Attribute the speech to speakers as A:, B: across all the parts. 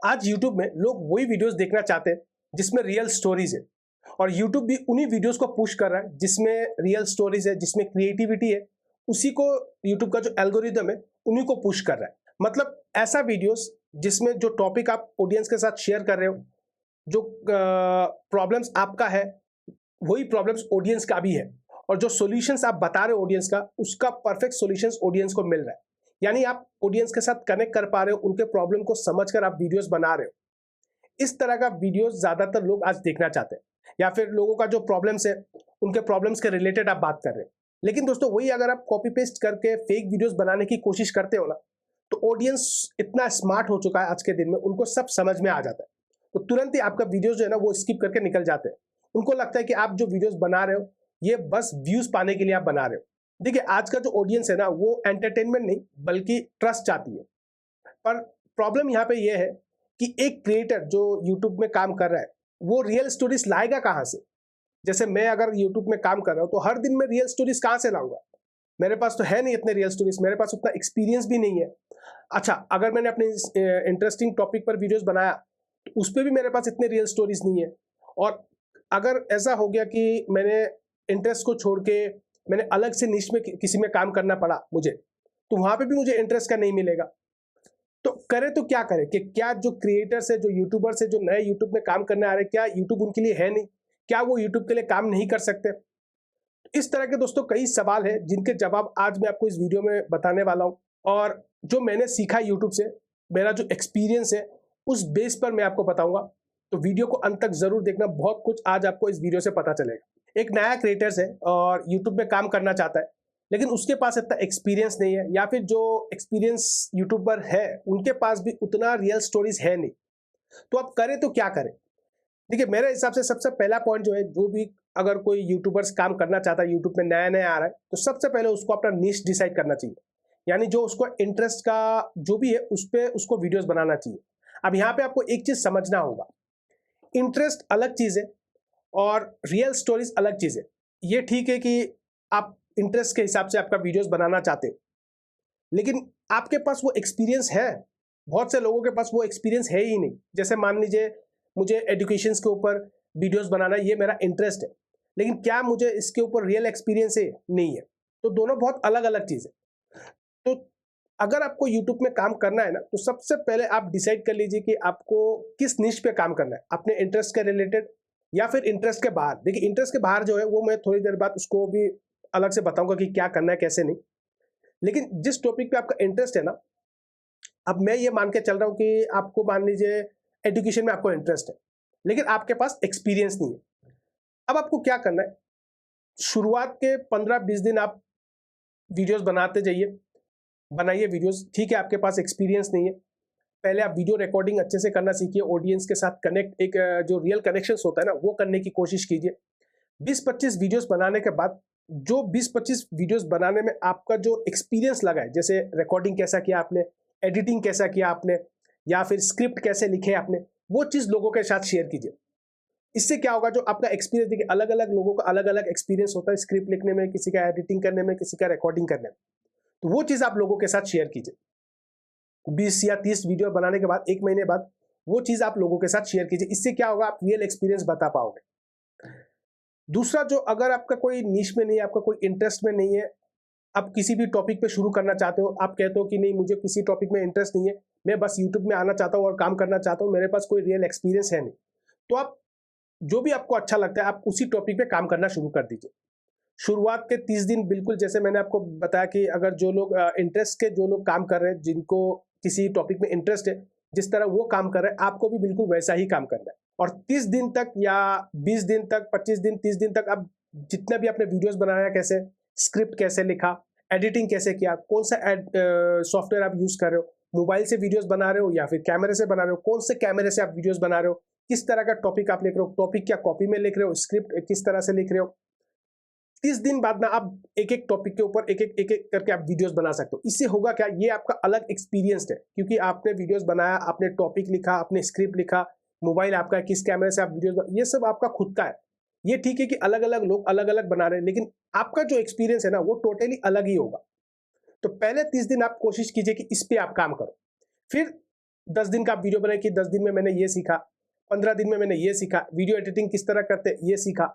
A: आज YouTube में लोग वही वीडियोस देखना चाहते हैं जिसमें रियल स्टोरीज है, और YouTube भी उन्हीं वीडियोस को पुश कर रहा है जिसमें रियल स्टोरीज है, जिसमें क्रिएटिविटी है। उसी को YouTube का जो एल्गोरिदम है उन्हीं को पुश कर रहा है। मतलब ऐसा वीडियोस जिसमें जो टॉपिक आप ऑडियंस के साथ शेयर कर रहे हो, जो प्रॉब्लम्स आपका है वही प्रॉब्लम्स ऑडियंस का भी है, और जो सॉल्यूशंस आप बता रहे हो ऑडियंस का, उसका परफेक्ट सॉल्यूशंस ऑडियंस को मिल रहा है। यानी आप ऑडियंस के साथ कनेक्ट कर पा रहे हो, उनके प्रॉब्लम को समझकर आप वीडियोस बना रहे हो। इस तरह का वीडियोस ज्यादातर लोग आज देखना चाहते हैं, या फिर लोगों का जो प्रॉब्लम्स है उनके प्रॉब्लम्स के रिलेटेड आप बात कर रहे हो। लेकिन दोस्तों वही अगर आप कॉपी पेस्ट करके फेक वीडियोस बनाने की कोशिश करते हो ना, तो ऑडियंस इतना स्मार्ट हो चुका है आज के दिन में, उनको सब समझ में आ जाता है। तो तुरंत ही आपका वीडियोस जो है ना वो स्किप करके निकल जाते हैं। उनको लगता है कि आप जो वीडियोस बना रहे हो ये बस व्यूज पाने के लिए आप बना रहे हो। देखिए आज का जो ऑडियंस है ना वो एंटरटेनमेंट नहीं बल्कि ट्रस्ट चाहती है। पर प्रॉब्लम यहाँ पे ये है कि एक क्रिएटर जो यूट्यूब में काम कर रहा है वो रियल स्टोरीज लाएगा कहाँ से। जैसे मैं अगर यूट्यूब में काम कर रहा हूँ तो हर दिन मैं रियल स्टोरीज कहाँ से लाऊंगा? मेरे पास तो है नहीं इतने रियल स्टोरीज, मेरे पास उतना एक्सपीरियंस भी नहीं है। अच्छा, अगर मैंने अपने इंटरेस्टिंग टॉपिक पर वीडियोस बनाया तो उस पर भी मेरे पास इतने रियल स्टोरीज नहीं है। और अगर ऐसा हो गया कि मैंने इंटरेस्ट को छोड़ के मैंने अलग से निश में किसी में काम करना पड़ा मुझे, तो वहां पे भी मुझे इंटरेस्ट का नहीं मिलेगा। तो करे तो क्या करे कि क्या जो क्रिएटर्स है, जो यूट्यूबर्स है, जो नए यूट्यूब में काम करने आ रहे हैं, क्या यूट्यूब उनके लिए है नहीं? क्या वो यूट्यूब के लिए काम नहीं कर सकते? इस तरह के दोस्तों कई सवाल है जिनके जवाब आज मैं आपको इस वीडियो में बताने वाला हूं। और जो मैंने सीखा यूट्यूब से, मेरा जो एक्सपीरियंस है उस बेस पर मैं आपको बताऊंगा। तो वीडियो को अंत तक जरूर देखना, बहुत कुछ आज आपको इस वीडियो से पता चलेगा। एक नया क्रिएटर्स है और यूट्यूब में काम करना चाहता है, लेकिन उसके पास इतना एक्सपीरियंस नहीं है, या फिर जो एक्सपीरियंस यूट्यूबर है उनके पास भी उतना रियल स्टोरीज है नहीं। तो आप करें तो क्या करें? देखिए मेरे हिसाब से सबसे पहला पॉइंट जो है, जो भी अगर कोई यूट्यूबर्स काम करना चाहता है, यूट्यूब में नया नया आ रहा है, तो सबसे पहले उसको अपना निश डिसाइड करना चाहिए। यानी जो उसको इंटरेस्ट का जो भी है उस पर उसको वीडियोस बनाना चाहिए। अब यहाँ पे आपको एक चीज समझना होगा, इंटरेस्ट अलग चीज है और रियल स्टोरीज अलग चीज है। ये ठीक है कि आप इंटरेस्ट के हिसाब से आपका वीडियोस बनाना चाहते हो, लेकिन आपके पास वो एक्सपीरियंस है? बहुत से लोगों के पास वो एक्सपीरियंस है ही नहीं। जैसे मान लीजिए मुझे एजुकेशन के ऊपर वीडियोस बनाना, ये मेरा इंटरेस्ट है, लेकिन क्या मुझे इसके ऊपर रियल एक्सपीरियंस है? नहीं है। तो दोनों बहुत अलग अलग चीज है। तो अगर आपको यूट्यूब में काम करना है ना, तो सबसे पहले आप डिसाइड कर लीजिए कि आपको किस निश पे काम करना है, अपने इंटरेस्ट के रिलेटेड या फिर इंटरेस्ट के बाहर। देखिए इंटरेस्ट के बाहर जो है वो मैं थोड़ी देर बाद उसको भी अलग से बताऊंगा कि क्या करना है कैसे नहीं। लेकिन जिस टॉपिक पे आपका इंटरेस्ट है ना, अब मैं ये मान के चल रहा हूँ कि आपको मान लीजिए एजुकेशन में आपको इंटरेस्ट है, लेकिन आपके पास एक्सपीरियंस नहीं है। अब आपको क्या करना है, शुरुआत के 15-20 दिन आप वीडियोस बनाते जाइए, बनाइए वीडियोस। ठीक है आपके पास एक्सपीरियंस नहीं है, पहले आप वीडियो रिकॉर्डिंग अच्छे से करना सीखिए, ऑडियंस के साथ कनेक्ट, एक जो रियल कनेक्शन होता है ना वो करने की कोशिश कीजिए। 20-25 वीडियोस बनाने के बाद, जो 20-25 वीडियोस बनाने में आपका जो एक्सपीरियंस लगा है, जैसे रिकॉर्डिंग कैसा किया आपने, एडिटिंग कैसा किया आपने, या फिर स्क्रिप्ट कैसे लिखे आपने, वो चीज़ लोगों के साथ शेयर कीजिए। इससे क्या होगा, जो आपका एक्सपीरियंस, देखिए अलग अलग लोगों का अलग अलग एक्सपीरियंस होता है स्क्रिप्ट लिखने में, किसी का एडिटिंग करने में, किसी का रिकॉर्डिंग करने में। तो वो चीज़ आप लोगों के साथ शेयर कीजिए। 20 या 30 वीडियो बनाने के बाद, 1 महीने बाद वो चीज़ आप लोगों के साथ शेयर कीजिए। इससे क्या होगा, आप रियल एक्सपीरियंस बता पाओगे। दूसरा, जो अगर आपका कोई नीश में नहीं है, आपका कोई इंटरेस्ट में नहीं है, आप किसी भी टॉपिक पे शुरू करना चाहते हो, आप कहते हो कि नहीं मुझे किसी टॉपिक में इंटरेस्ट नहीं है, मैं बस यूट्यूब में आना चाहता हूँ और काम करना चाहता हूँ, मेरे पास कोई रियल एक्सपीरियंस है नहीं, तो आप जो भी आपको अच्छा लगता है आप उसी टॉपिक पे काम करना शुरू कर दीजिए। शुरुआत के 30 दिन बिल्कुल जैसे मैंने आपको बताया कि अगर जो लोग इंटरेस्ट के जो लोग काम कर रहे हैं, जिनको किसी टॉपिक में इंटरेस्ट है, जिस तरह वो काम कर रहे हैं आपको भी बिल्कुल वैसा ही काम करना है। और 30 दिन तक या 20 दिन तक, 25 दिन, 30 दिन तक आप जितना भी आपने वीडियोस बनाया, कैसे स्क्रिप्ट कैसे लिखा, एडिटिंग कैसे किया, कौन सा सॉफ्टवेयर आप यूज कर रहे हो, मोबाइल से वीडियोस बना रहे हो या फिर कैमरे से बना रहे हो, कौन से कैमरे से आप वीडियोस बना रहे हो, किस तरह का टॉपिक आप लिख रहे हो, टॉपिक क्या कॉपी में लिख रहे हो, स्क्रिप्ट किस तरह से लिख रहे हो। 30 दिन बाद ना आप एक एक टॉपिक के ऊपर एक एक करके आप वीडियोस बना सकते हो। इससे होगा क्या, ये आपका अलग एक्सपीरियंस है, क्योंकि आपने वीडियोस बनाया, आपने टॉपिक लिखा, आपने स्क्रिप्ट लिखा, मोबाइल आपका, किस कैमरे से आप वीडियोस, ये सब आपका खुद का है। ये ठीक है कि अलग अलग लोग अलग अलग बना रहे हैं, लेकिन आपका जो एक्सपीरियंस है ना वो टोटली अलग ही होगा। तो पहले 30 दिन आप कोशिश कीजिए कि इस पे आप काम करो। फिर 10 दिन का आप वीडियो बनाए कि 10 दिन में मैंने ये सीखा, 15 दिन में मैंने ये सीखा, वीडियो एडिटिंग किस तरह करते हैं ये सीखा।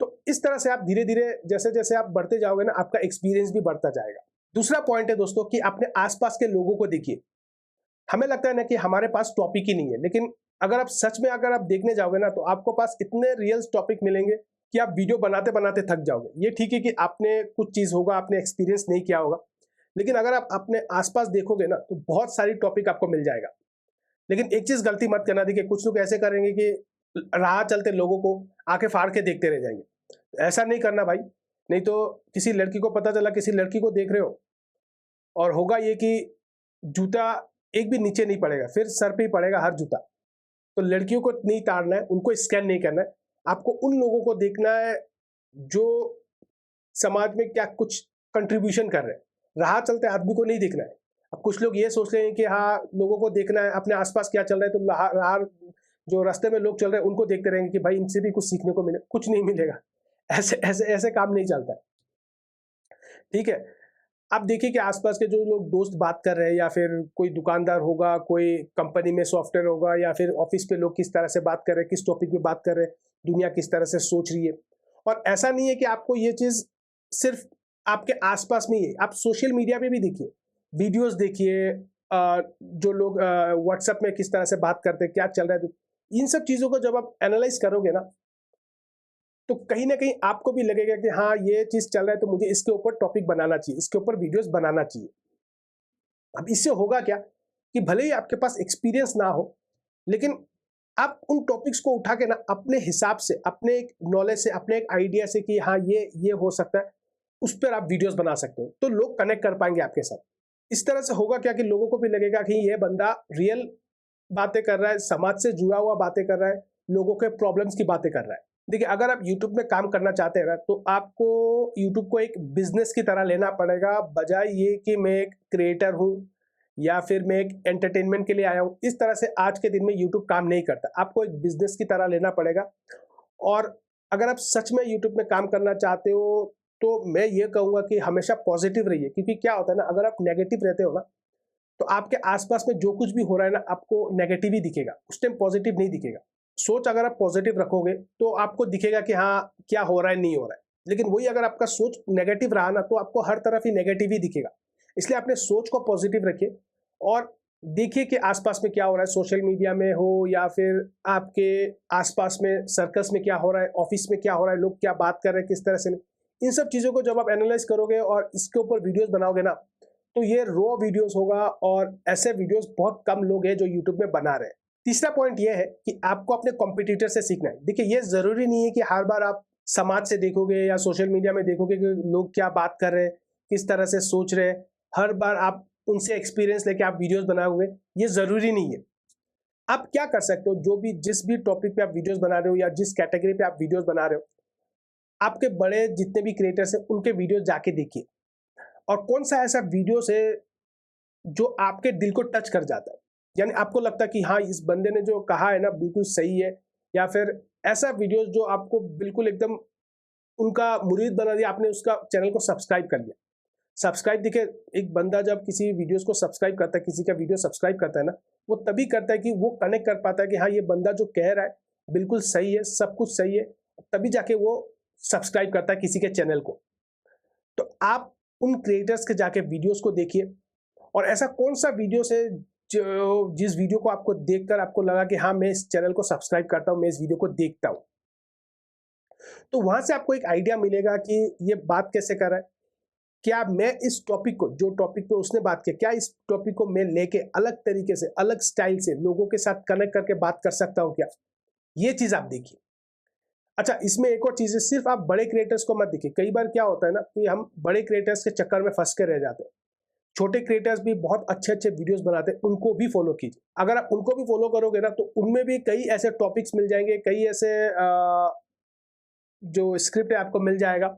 A: तो इस तरह से आप धीरे धीरे जैसे जैसे आप बढ़ते जाओगे ना, आपका एक्सपीरियंस भी बढ़ता जाएगा। दूसरा पॉइंट है दोस्तों कि अपने आसपास के लोगों को देखिए। हमें लगता है ना कि हमारे पास टॉपिक ही नहीं है, लेकिन अगर आप सच में अगर आप देखने जाओगे ना, तो आपको पास इतने रियल टॉपिक मिलेंगे कि आप वीडियो बनाते बनाते थक जाओगे। ये ठीक है कि आपने कुछ चीज होगा, आपने एक्सपीरियंस नहीं किया होगा, लेकिन अगर आप अपने आसपास देखोगे ना, तो बहुत सारी टॉपिक आपको मिल जाएगा। लेकिन एक चीज गलती मत करना, देखिए कुछ लोग ऐसे करेंगे कि राह चलते लोगों को आंखें फाड़ के देखते रह जाएंगे। ऐसा नहीं करना भाई, नहीं तो किसी लड़की को पता चला, किसी लड़की को देख रहे हो और होगा ये कि जूता एक भी नीचे नहीं पड़ेगा, फिर सर पे ही पड़ेगा हर जूता। तो लड़कियों को नहीं ताड़ना है, उनको स्कैन नहीं करना है, आपको उन लोगों को देखना है जो समाज में क्या कुछ कंट्रीब्यूशन कर रहे हैं। राह चलते आदमी को नहीं देखना है। अब कुछ लोग ये सोच रहे हैं कि हाँ लोगों को देखना है अपने आसपास क्या चल रहा है, तो राह जो रास्ते में लोग चल रहे हैं उनको देखते रहेंगे कि भाई इनसे भी कुछ सीखने को मिले, कुछ नहीं मिलेगा। ऐसे ऐसे ऐसे काम नहीं चलता है, ठीक है। आप देखिए कि आसपास के जो लोग दोस्त बात कर रहे हैं, या फिर कोई दुकानदार होगा, कोई कंपनी में सॉफ्टवेयर होगा, या फिर ऑफिस पे लोग किस तरह से बात कर रहे हैं, किस टॉपिक पे बात कर रहे हैं, दुनिया किस तरह से सोच रही है। और ऐसा नहीं है कि आपको ये चीज सिर्फ आपके आसपास में ही है, आप सोशल मीडिया पे भी देखिए, वीडियोस देखिए, जो लोग व्हाट्सएप में किस तरह से बात करते हैं, क्या चल रहा है। तो इन सब चीजों को जब आप एनालाइज करोगे ना, तो कहीं ना कहीं आपको भी लगेगा कि हाँ ये चीज चल रहा है, तो मुझे इसके ऊपर टॉपिक बनाना चाहिए, इसके ऊपर वीडियोस बनाना चाहिए। अब इससे होगा क्या कि भले ही आपके पास एक्सपीरियंस ना हो, लेकिन आप उन टॉपिक्स को उठा के ना अपने हिसाब से, अपने एक नॉलेज से, अपने एक आइडिया से कि हाँ ये हो सकता है, उस पर आप वीडियोस बना सकते हो, तो लोग कनेक्ट कर पाएंगे आपके साथ। इस तरह से होगा क्या कि लोगों को भी लगेगा कि ये बंदा रियल बातें कर रहा है, समाज से जुड़ा हुआ बातें कर रहा है, लोगों के प्रॉब्लम्स की बातें कर रहा है। देखिए अगर आप YouTube में काम करना चाहते हैं ना, तो आपको YouTube को एक बिजनेस की तरह लेना पड़ेगा, बजाय ये कि मैं एक क्रिएटर हूँ या फिर मैं एक एंटरटेनमेंट के लिए आया हूँ। इस तरह से आज के दिन में YouTube काम नहीं करता, आपको एक बिजनेस की तरह लेना पड़ेगा। और अगर आप सच में YouTube में काम करना चाहते हो, तो मैं ये कहूँगा कि हमेशा पॉजिटिव रहिए, क्योंकि क्या होता है ना, अगर आप नेगेटिव रहते हो ना, तो आपके आसपास में जो कुछ भी हो रहा है ना, आपको नेगेटिव ही दिखेगा, उस टाइम पॉजिटिव नहीं दिखेगा। सोच अगर आप पॉजिटिव रखोगे तो आपको दिखेगा कि हाँ क्या हो रहा है, नहीं हो रहा है। लेकिन वही अगर आपका सोच नेगेटिव रहा ना, तो आपको हर तरफ ही नेगेटिव ही दिखेगा। इसलिए अपने सोच को पॉजिटिव रखिए और देखिए कि आसपास में क्या हो रहा है, सोशल मीडिया में हो या फिर आपके आसपास में सर्कल्स में क्या हो रहा है, ऑफिस में क्या हो रहा है, लोग क्या बात कर रहे हैं, किस तरह से। इन सब चीज़ों को जब आप एनालाइज करोगे और इसके ऊपर वीडियोस बनाओगे ना, तो ये रॉ वीडियोस होगा, और ऐसे वीडियोस बहुत कम लोग हैं जो यूट्यूब में बना रहे हैं। तीसरा पॉइंट ये है कि आपको अपने कॉम्पिटिटर से सीखना है। देखिए ये जरूरी नहीं है कि हर बार आप समाज से देखोगे या सोशल मीडिया में देखोगे कि लोग क्या बात कर रहे हैं, किस तरह से सोच रहे हैं, हर बार आप उनसे एक्सपीरियंस लेके आप वीडियोस बनाओगे, ये जरूरी नहीं है। आप क्या कर सकते हो, जो भी जिस भी टॉपिक पे आप वीडियोस बना रहे हो या जिस कैटेगरी पे आप वीडियोस बना रहे हो, आपके बड़े जितने भी क्रिएटर्स हैं उनके वीडियोस जाके देखिए, और कौन सा ऐसा वीडियोस है जो आपके दिल को टच कर जाता है, यानी आपको लगता है कि हाँ इस बंदे ने जो कहा है ना बिल्कुल सही है, या फिर ऐसा वीडियोस जो आपको बिल्कुल एकदम उनका मुरीद बना दिया, आपने उसका चैनल को सब्सक्राइब कर लिया। सब्सक्राइब देखिए, एक बंदा जब किसी वीडियोस को सब्सक्राइब करता है, किसी का वीडियो सब्सक्राइब करता है ना, वो तभी करता है कि वो कनेक्ट कर पाता है कि हाँ ये बंदा जो कह रहा है बिल्कुल सही है, सब कुछ सही है, तभी जाके वो सब्सक्राइब करता है किसी के चैनल को। तो आप उन क्रिएटर्स के जाके वीडियोस को देखिए, और ऐसा कौन सा वीडियोस है जो जिस वीडियो को आपको देखकर आपको लगा कि हाँ मैं इस चैनल को सब्सक्राइब करता हूँ, मैं इस वीडियो को देखता हूँ। तो वहां से आपको एक आइडिया मिलेगा कि ये बात कैसे कर रहा है, क्या मैं इस टॉपिक को, जो टॉपिक पे उसने बात की, क्या इस टॉपिक को मैं लेके अलग तरीके से, अलग स्टाइल से लोगों के साथ कनेक्ट करके बात कर सकता हूँ क्या, ये चीज आप देखिए। अच्छा इसमें एक और चीज है, सिर्फ आप बड़े क्रिएटर्स को मत देखिए। कई बार क्या होता है ना कि हम बड़े क्रिएटर्स के चक्कर में फंस के रह जाते हैं। छोटे क्रिएटर्स भी बहुत अच्छे अच्छे वीडियोस बनाते हैं, उनको भी फॉलो कीजिए। अगर आप उनको भी फॉलो करोगे ना, तो उनमें भी कई ऐसे टॉपिक्स मिल जाएंगे, कई ऐसे जो स्क्रिप्ट है आपको मिल जाएगा,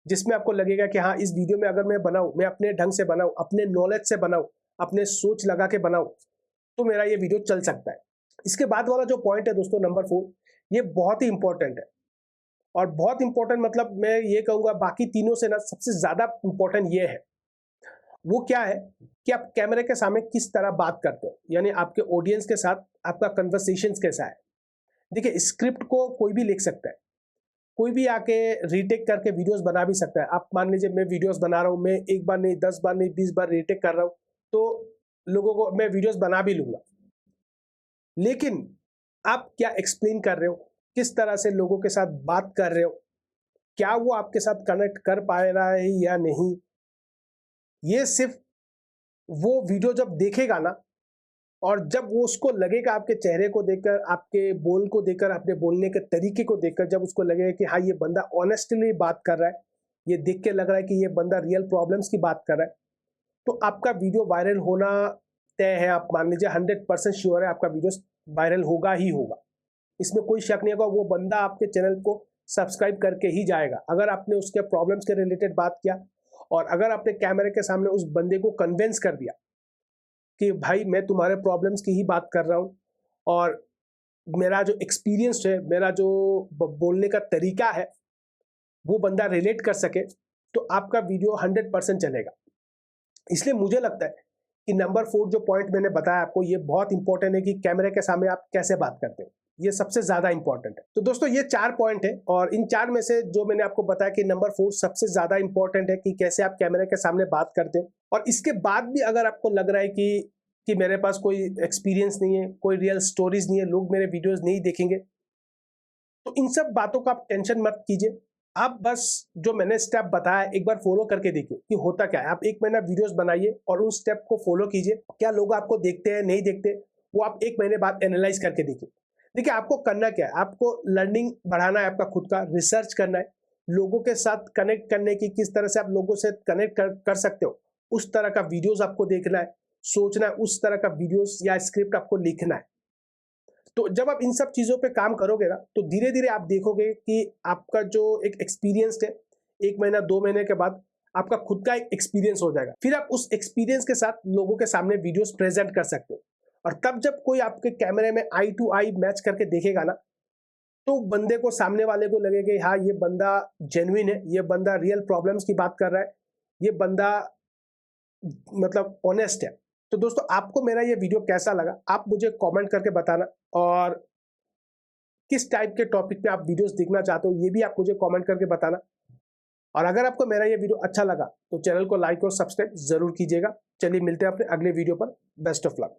A: जिसमें आपको लगेगा कि हाँ इस वीडियो में अगर मैं बनाऊं, मैं अपने ढंग से बनाऊं, अपने नॉलेज से बनाऊं, अपने सोच लगा के बनाऊं, तो मेरा ये वीडियो चल सकता है। इसके बाद वाला जो पॉइंट है दोस्तों, नंबर 4, ये बहुत ही इंपॉर्टेंट है। और बहुत इंपॉर्टेंट मतलब मैं ये कहूंगा बाकी तीनों से ना सबसे ज्यादा इंपॉर्टेंट ये है। वो क्या है कि आप कैमरे के सामने किस तरह बात करते हो, यानी आपके ऑडियंस के साथ आपका कन्वर्सेशन कैसा है। देखिए, स्क्रिप्ट को कोई भी लिख सकता है, कोई भी आके रीटेक करके वीडियोस बना भी सकता है। आप मान लीजिए मैं वीडियोस बना रहा हूँ, मैं एक बार नहीं 10 बार नहीं 20 बार रीटेक कर रहा हूँ, तो लोगों को मैं वीडियोस बना भी लूंगा। लेकिन आप क्या एक्सप्लेन कर रहे हो, किस तरह से लोगों के साथ बात कर रहे हो, क्या वो आपके साथ कनेक्ट कर पा रहा है या नहीं, ये सिर्फ वो वीडियो जब देखेगा ना, और जब वो उसको लगेगा आपके चेहरे को देखकर, आपके बोल को देखकर, अपने बोलने के तरीके को देखकर, जब उसको लगेगा कि हाँ ये बंदा ऑनेस्टली बात कर रहा है, ये देख के लग रहा है कि ये बंदा रियल प्रॉब्लम्स की बात कर रहा है, तो आपका वीडियो वायरल होना तय है। आप मान लीजिए 100% श्योर है आपका वीडियो वायरल होगा ही होगा, इसमें कोई शक नहीं होगा। वो बंदा आपके चैनल को सब्सक्राइब करके ही जाएगा अगर आपने उसके प्रॉब्लम्स के रिलेटेड बात किया, और अगर आपने कैमरे के सामने उस बंदे को कन्विंस कर दिया कि भाई मैं तुम्हारे प्रॉब्लम्स की ही बात कर रहा हूँ, और मेरा जो एक्सपीरियंस है, मेरा जो बोलने का तरीका है, वो बंदा रिलेट कर सके, तो आपका वीडियो 100% चलेगा। इसलिए मुझे लगता है कि नंबर 4 जो पॉइंट मैंने बताया आपको, ये बहुत इंपॉर्टेंट है कि कैमरे के सामने आप कैसे बात करते हो, ये सबसे ज्यादा इंपॉर्टेंट है। तो दोस्तों ये 4 पॉइंट है, और इन 4 में से जो मैंने आपको बताया कि नंबर 4 सबसे ज्यादा इंपॉर्टेंट है कि कैसे आप कैमरे के सामने बात करते हो। और इसके बाद भी अगर आपको लग रहा है कि मेरे पास कोई एक्सपीरियंस नहीं है, कोई रियल स्टोरीज नहीं है, लोग मेरे वीडियोज नहीं देखेंगे, तो इन सब बातों का आप टेंशन मत कीजिए। आप बस जो मैंने स्टेप बताया एक बार फॉलो करके देखिए कि होता क्या है। आप 1 महीना वीडियोस बनाइए और उन स्टेप को फॉलो कीजिए। क्या लोग आपको देखते हैं, नहीं देखते, वो आप 1 महीने बाद एनालाइज करके देखिए। देखिए, आपको करना क्या है, आपको लर्निंग बढ़ाना है, आपका खुद का रिसर्च करना है, लोगों के साथ कनेक्ट करने की, किस तरह से आप लोगों से कनेक्ट कर सकते हो, उस तरह का वीडियोस आपको देखना है, सोचना है, उस तरह का वीडियोस या स्क्रिप्ट आपको लिखना है। तो जब आप इन सब चीज़ों पे काम करोगे ना, तो धीरे-धीरे आप देखोगे कि आपका जो एक एक्सपीरियंस है, 1 महीना 2 महीने के बाद आपका खुद का एक एक्सपीरियंस हो जाएगा। फिर आप उस एक्सपीरियंस के साथ लोगों के सामने वीडियोस प्रेजेंट कर सकते हो, और तब जब कोई आपके कैमरे में आई टू आई मैच करके देखेगा ना, तो बंदे को, सामने वाले को लगेगा कि हाँ ये बंदा जेन्युइन है, ये बंदा रियल प्रॉब्लम्स की बात कर रहा है, ये बंदा मतलब ऑनेस्ट है। तो दोस्तों, आपको मेरा ये वीडियो कैसा लगा, आप मुझे कमेंट करके बताना, और किस टाइप के टॉपिक पे आप वीडियोस देखना चाहते हो, ये भी आप मुझे कमेंट करके बताना। और अगर आपको मेरा ये वीडियो अच्छा लगा तो चैनल को लाइक और सब्सक्राइब जरूर कीजिएगा। चलिए मिलते हैं अपने अगले वीडियो पर। Best of luck.